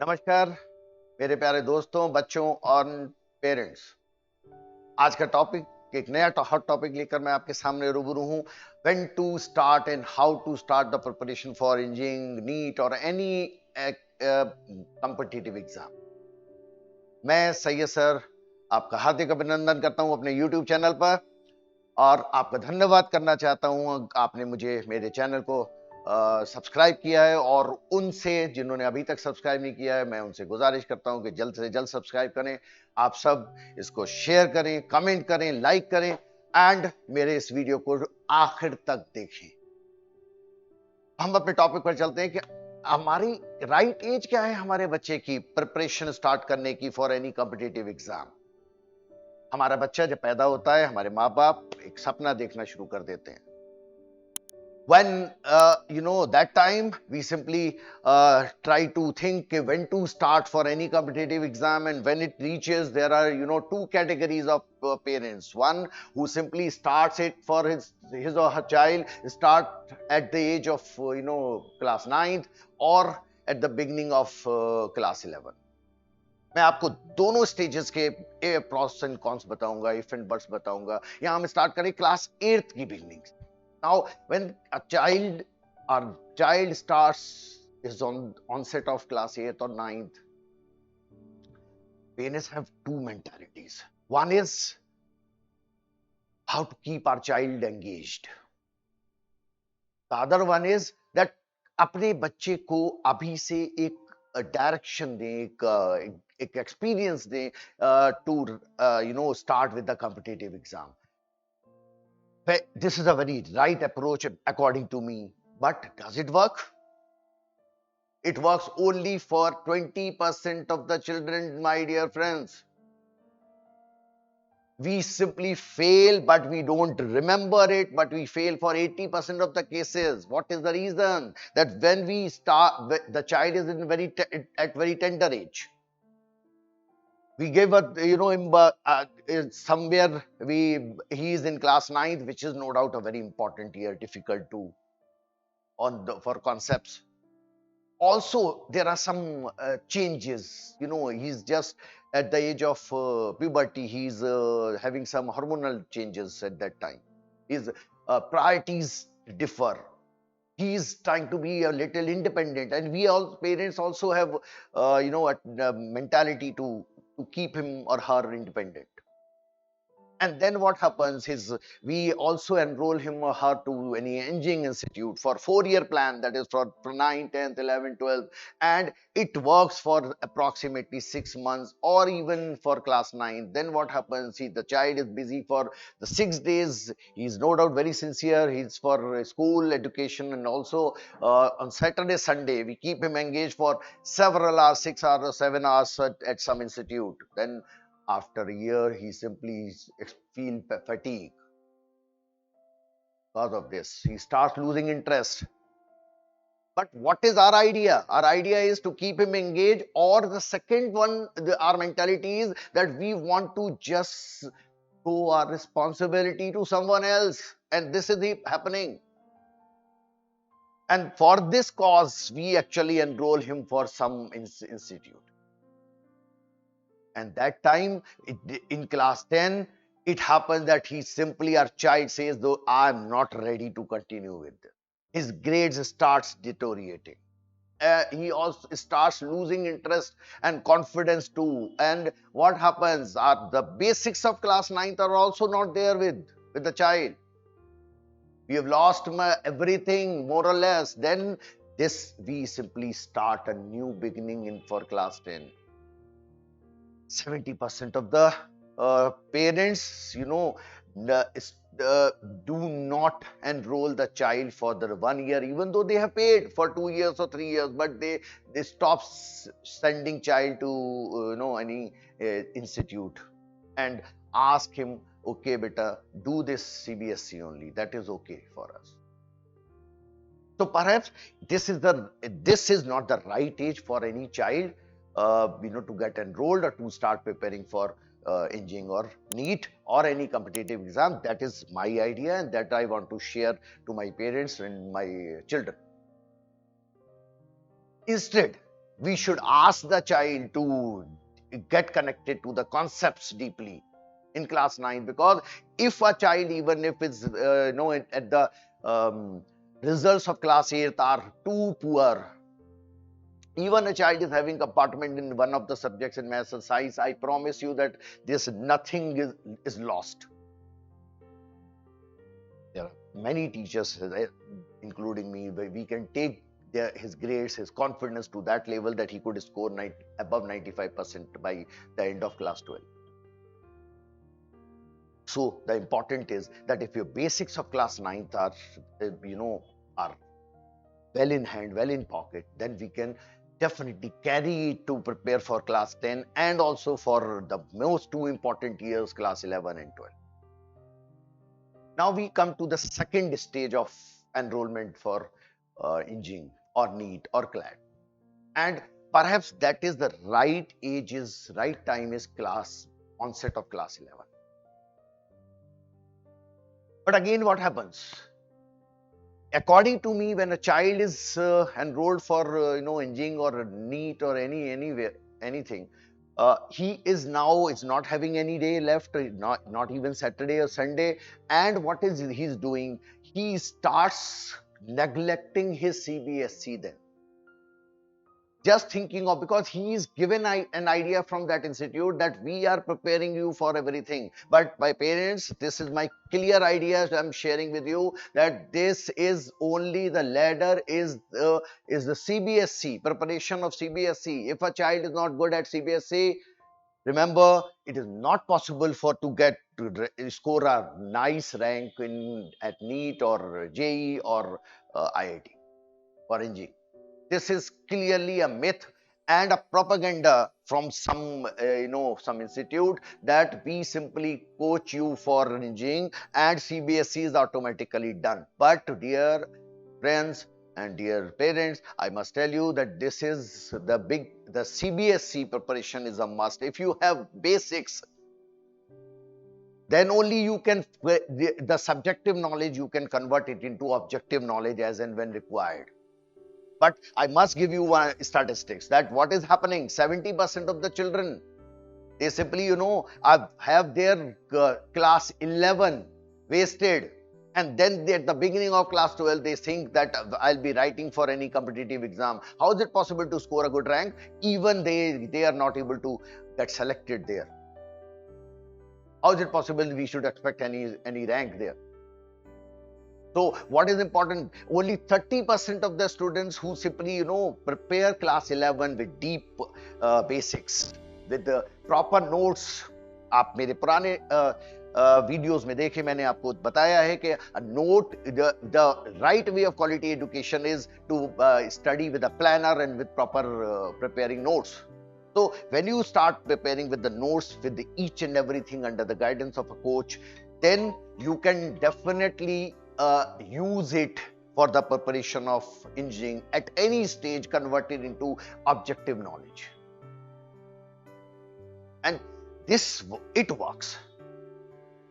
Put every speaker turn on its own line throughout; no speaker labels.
नमस्कार मेरे प्यारे दोस्तों, बच्चों और पेरेंट्स। आज का टॉपिक एक नया हॉट टॉपिक लेकर मैं आपके सामने रूबरू हूँ। When to start and how to start the preparation for engineering, NEET और एनी कॉम्पिटिटिव एग्जाम। मैं सैयद सर आपका हार्दिक अभिनंदन करता हूँ अपने यूट्यूब चैनल पर, और आपका धन्यवाद करना चाहता हूँ आपने मुझे मेरे चैनल को सब्सक्राइब किया है। और उनसे जिन्होंने अभी तक सब्सक्राइब नहीं किया है, मैं उनसे गुजारिश करता हूं कि जल्द से जल्द सब्सक्राइब करें। आप सब इसको शेयर करें, कमेंट करें, लाइक करें एंड मेरे इस वीडियो को आखिर तक देखें। हम अपने टॉपिक पर चलते हैं कि हमारी राइट एज क्या है हमारे बच्चे की प्रिपरेशन स्टार्ट करने की फॉर एनी कॉम्पिटिटिव एग्जाम। हमारा बच्चा जब पैदा होता है, हमारे माँ बाप एक सपना देखना शुरू कर देते हैं। When that time we simply try to think when to start for any competitive exam, and when it reaches, there are two categories of parents. One who simply starts it for his or her child start at the age of class 9th or at the beginning of class 11. मैं आपको दोनों stages के pros and cons बताऊंगा, if and buts बताऊंगा। यहां हम start करें class 8th की beginning. Now, when a child starts is on onset of class 8th or 9th, parents have two mentalities. One is how to keep our child engaged. The other one is that अपने बच्चे को अभी से एक direction दें, एक experience दें to start with the competitive exam. This is a very right approach according to me, but does it work? It works only for 20% of the children, my dear friends. We simply fail, but we don't remember it, but we fail for 80% of the cases. What is the reason? That when we start, the child is in at very tender age. We gave him somewhere he is in class 9th, which is no doubt a very important year, difficult too for concepts. Also, there are some changes. He's just at the age of puberty. He's having some hormonal changes at that time. His priorities differ. He's trying to be a little independent, and we all parents also have a mentality to keep him or her independent. And then what happens is we also enroll him or her to any engineering institute for 4-year plan, that is for 9, 10th, 11, 12, and it works for approximately 6 months or even for class 9. Then what happens? The child is busy for the 6 days. He's no doubt very sincere. He's for school education, and also on Saturday, Sunday, we keep him engaged for several hours, 6 hours or 7 hours at some institute. Then after a year, he simply feels fatigue. Because of this, he starts losing interest. But what is our idea? Our idea is to keep him engaged, or the second one, our mentality is that we want to just throw our responsibility to someone else, and this is happening. And for this cause, we actually enroll him for some institute. And that time, in class 10, it happens that our child says, though, I'm not ready to continue with this. His grades starts deteriorating. He also starts losing interest and confidence too. And what happens? The basics of class 9th are also not there with the child. We have lost everything, more or less. Then we simply start a new beginning for class 10. 70% of the parents, do not enroll the child for the 1 year, even though they have paid for 2 years or 3 years, but they stop sending child to any institute and ask him, okay, beta, do this CBSE only. That is okay for us. So perhaps this is not the right age for any child to get enrolled or to start preparing for engineering or NEET or any competitive exam. That is my idea, and that I want to share to my parents and my children. Instead, we should ask the child to get connected to the concepts deeply in class 9, because if a child, even if it's at the um, results of class 8 are too poor, even a child is having compartment in one of the subjects in maths and science, I promise you that this nothing is lost. There are many teachers, including me, where we can take his grades, his confidence to that level that he could score above 95% by the end of class 12. So the important is that if your basics of class 9th are, are well in hand, well in pocket, then we can definitely carry it to prepare for class 10 and also for the most two important years, class 11 and 12. Now we come to the second stage of enrollment for engineering or NEET or CLAT. And perhaps that is the right age, is right time is onset of class 11. But again, what happens? According to me, when a child is enrolled for engineering or NEET or anything, he is now not having any day left, not even Saturday or Sunday. And what is he's doing? He starts neglecting his CBSE then. Just thinking of, because he is given an idea from that institute that we are preparing you for everything. But my parents, this is my clear idea I'm sharing with you, that this is only the ladder, is the CBSE, preparation of CBSE. If a child is not good at CBSE, remember, it is not possible to get to score a nice rank at NEET or JEE or IIT or engineering. This is clearly a myth and a propaganda from some institute, that we simply coach you for engineering and CBSE is automatically done. But dear friends and dear parents, I must tell you that this is the CBSE preparation is a must. If you have basics, then only you can, the subjective knowledge, you can convert it into objective knowledge as and when required. But I must give you one statistics, that what is happening, 70% of the children, they simply, have their class 11 wasted. And then at the beginning of class 12, they think that I'll be writing for any competitive exam. How is it possible to score a good rank? Even they are not able to get selected there. How is it possible we should expect any rank there? So what is important? Only 30% of the students who simply, prepare class 11 with deep basics, with the proper notes. आप मेरे पुराने videos में देखे, मैंने आपको बताया है कि note, the right way of quality education is to study with a planner and with proper preparing notes. So when you start preparing with the notes, with each and everything under the guidance of a coach, then you can definitely use it for the preparation of engineering at any stage, converted into objective knowledge. And it works.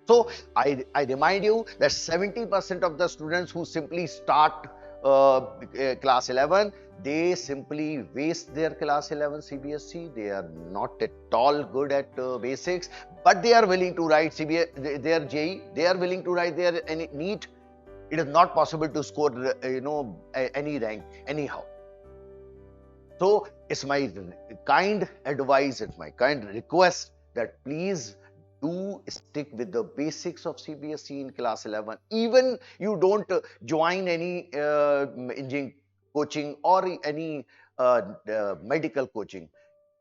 So I remind you that 70% of the students who simply start class 11, they simply waste their class 11 CBSE. They are not at all good at basics, but they are willing to write their JEE. They are willing to write their NEET. It is not possible to score, any rank anyhow. So it's my kind advice, it's my kind request that please do stick with the basics of CBSE in class 11. Even you don't join any engineering coaching or any medical coaching,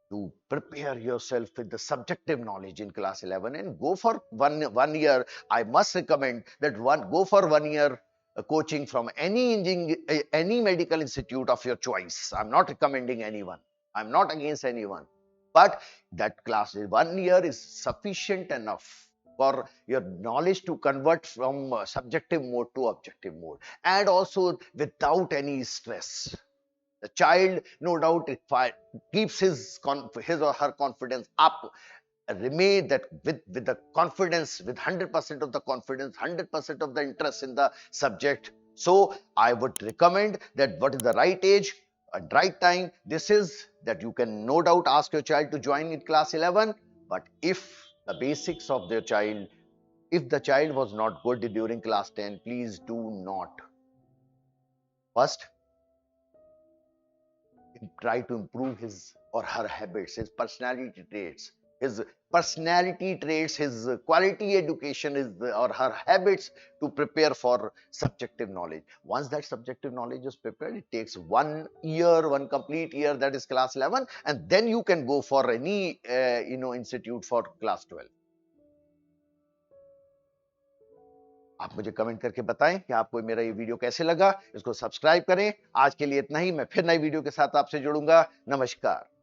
to prepare yourself with the subjective knowledge in class 11 and go for one year. I must recommend that go for 1 year coaching from any medical institute of your choice. I'm not recommending anyone. I'm not against anyone. But that class 1 year is sufficient enough for your knowledge to convert from subjective mode to objective mode, and also without any stress. The child, no doubt, keeps his or her confidence up remain that with the confidence, with 100% of the confidence, 100% of the interest in the subject. So I would recommend that what is the right age and right time, this is that you can no doubt ask your child to join in class 11. But if the basics of their child, if the child was not good during class 10, please do not. First, try to improve his or her habits, his personality traits, his quality education, his or her habits to prepare for subjective knowledge. Once that subjective knowledge is prepared, it takes 1 year, one complete year, that is class 11, and then you can go for any institute for class 12. आप मुझे comment करके बताएं कि आपको मेरा ये video कैसे लगा। इसको सब्सक्राइब करें। आज के लिए इतना ही, मैं फिर नई वीडियो के साथ आपसे जुड़ूंगा। नमस्कार।